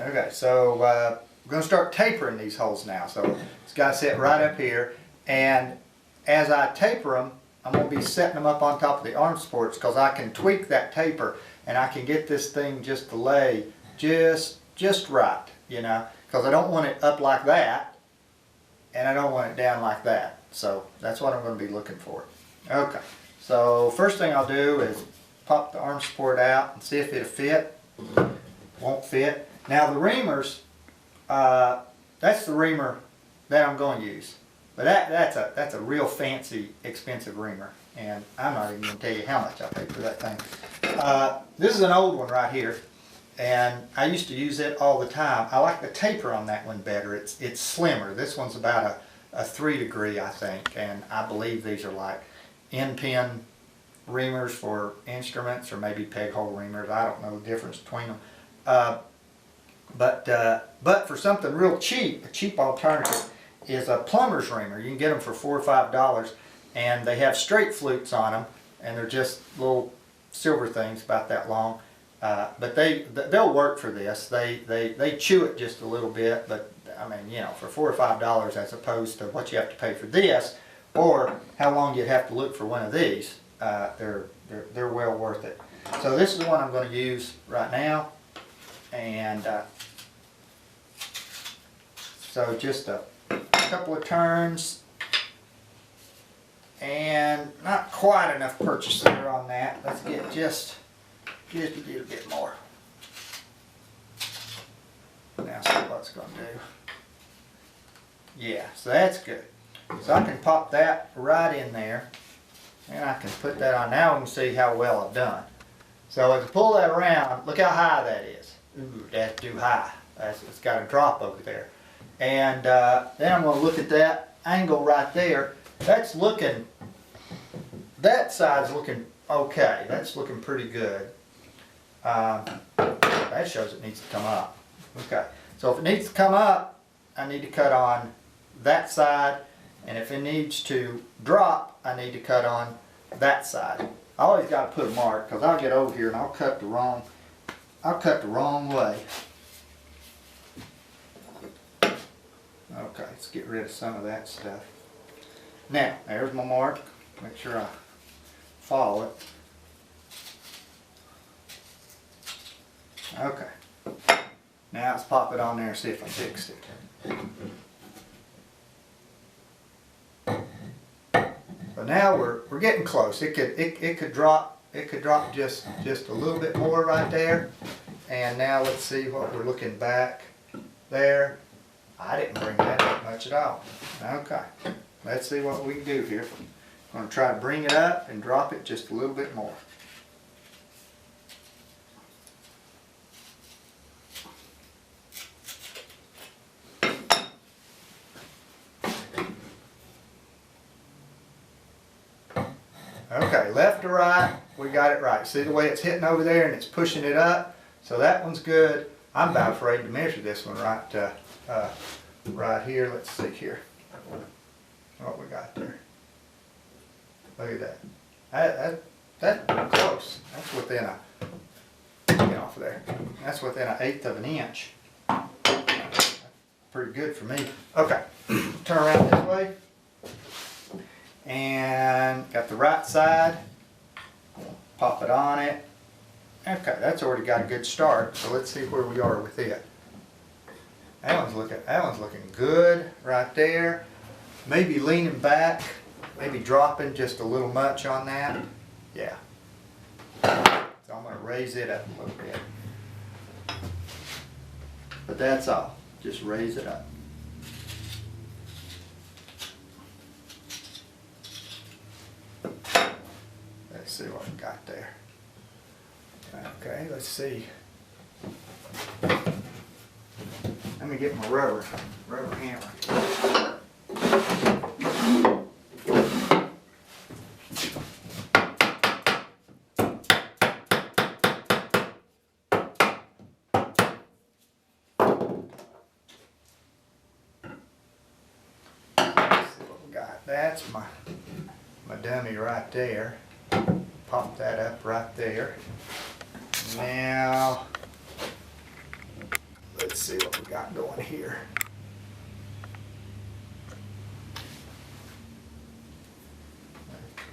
Okay, so we're going to start tapering these holes now. So it's got to sit right up here, and as I taper them, I'm going to be setting them up on top of the arm supports because I can tweak that taper and I can get this thing just to lay just right, you know, because I don't want it up like that and I don't want it down like that. So that's what I'm going to be looking for. Okay, so first thing I'll do is pop the arm support out and see if it'll fit. Won't fit. Now the reamers, that's the reamer that I'm going to use. But that's a real fancy, expensive reamer, and I'm not even going to tell you how much I paid for that thing. This is an old one right here, and I used to use it all the time. I like the taper on that one better. It's slimmer. This one's about a 3 degree, I think, and I believe these are like end-pin reamers for instruments, or maybe peg hole reamers. I don't know the difference between them. But for something real cheap, a cheap alternative is a plumber's reamer. You can get them for $4 or $5, and they have straight flutes on them, and they're just little silver things about that long. But they'll work for this. They chew it just a little bit, but I mean, you know, for $4 or $5 as opposed to what you have to pay for this, or how long you'd have to look for one of these, they're well worth it. So this is the one I'm going to use right now, and so just a couple of turns, and not quite enough purchase there on that. Let's get just a little bit more. Now see what it's going to do. Yeah, so that's good. So I can pop that right in there, and I can put that on. Now we can see how well I've done. So as I pull that around, look how high that is. Ooh, that's too high. It's got a drop over there. And then I'm going to look at that angle right there. That's looking, that side's looking okay. That's looking pretty good. That shows it needs to come up. Okay, so if it needs to come up, I need to cut on that side, and if it needs to drop, I need to cut on that side. I always got to put a mark, because I'll get over here and I'll cut the wrong way. Okay, let's get rid of some of that stuff. Now, there's my mark. Make sure I follow it. Okay. Now let's pop it on there and see if I fixed it. So now we're getting close. It could drop just a little bit more right there. And now let's see what we're looking back there. I didn't bring that up much at all. Okay, let's see what we can do here. I'm going to try to bring it up and drop it just a little bit more. Okay, left to right, we got it right. See the way it's hitting over there and it's pushing it up? So that one's good. I'm about afraid to measure this one right here. Let's see here what we got there. Look at that. That's close. That's within a, get off of there. That's within 1/8 of an inch. Pretty good for me. Okay, turn around this way. And got the right side. Pop it on it. Okay, that's already got a good start. So let's see where we are with it. That one's looking good right there. Maybe leaning back, maybe dropping just a little much on that. Yeah. So I'm going to raise it up a little bit. But that's all. Just raise it up. Let's see what we got there. Okay, let's see. Let me get my rubber hammer. Let's see what we got. That's my dummy right there. Pop that up right there. Now, let's Let's see what we got going here.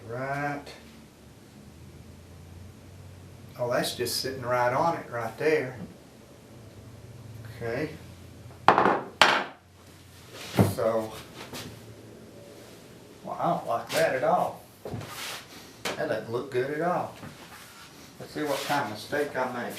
Right. Oh, that's just sitting right on it right there. Okay. So, well, I don't like that at all. That doesn't look good at all. Let's see what kind of mistake I made.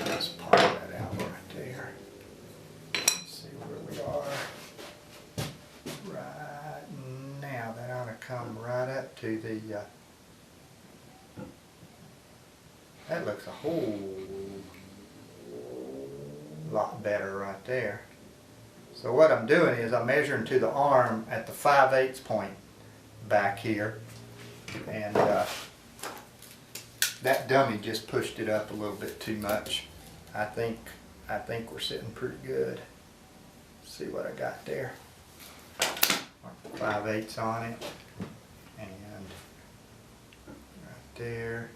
Let's pop that out right there. Let's see where we are. Right now, that ought to come right up to the, that looks a whole lot better right there. So what I'm doing is I'm measuring to the arm at the 5/8 point back here, and that dummy just pushed it up a little bit too much. I think we're sitting pretty good. Let's see what I got there. 5/8 on it, and right there.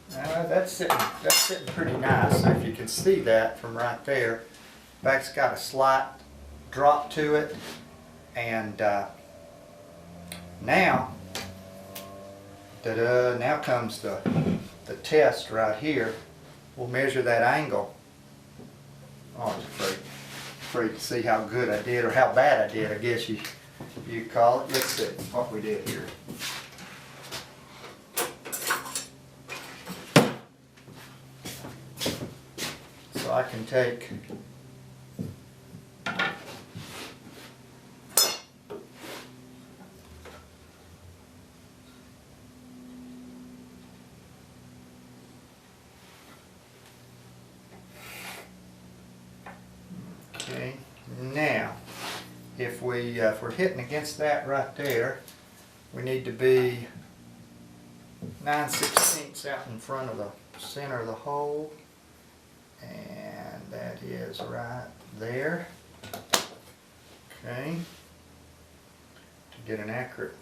That's sitting pretty nice. So if you can see that from right there, back's got a slight drop to it, and now comes the test right here. We'll measure that angle. Oh, I was afraid to see how good I did, or how bad I did, I guess you call it. Let's see what we did here. So I can take okay, now if we're hitting against that right there, we need to be 9/16 out in front of the center of the hole, and that is right there. Okay, to get an accurate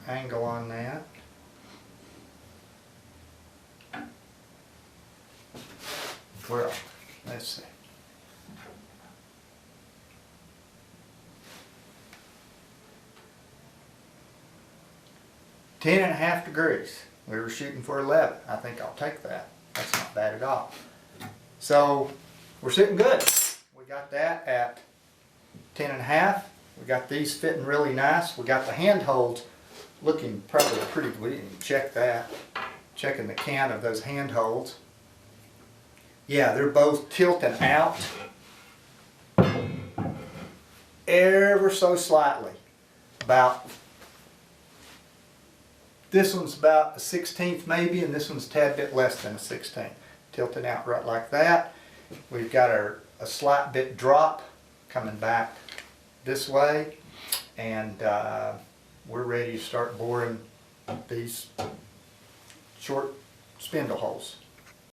angle on that. Well, let's see. 10.5 degrees. We were shooting for 11. I think I'll take that. That's not bad at all. So we're sitting good. We got that at 10.5. We got these fitting really nice. We got the handholds looking probably pretty good. We didn't check that. Checking the count of those handholds. Yeah, they're both tilting out ever so slightly. This one's about a 1/16 maybe, and this one's a tad bit less than a 1/16. Tilting out right like that. We've got a slight bit drop coming back this way, and we're ready to start boring these short spindle holes.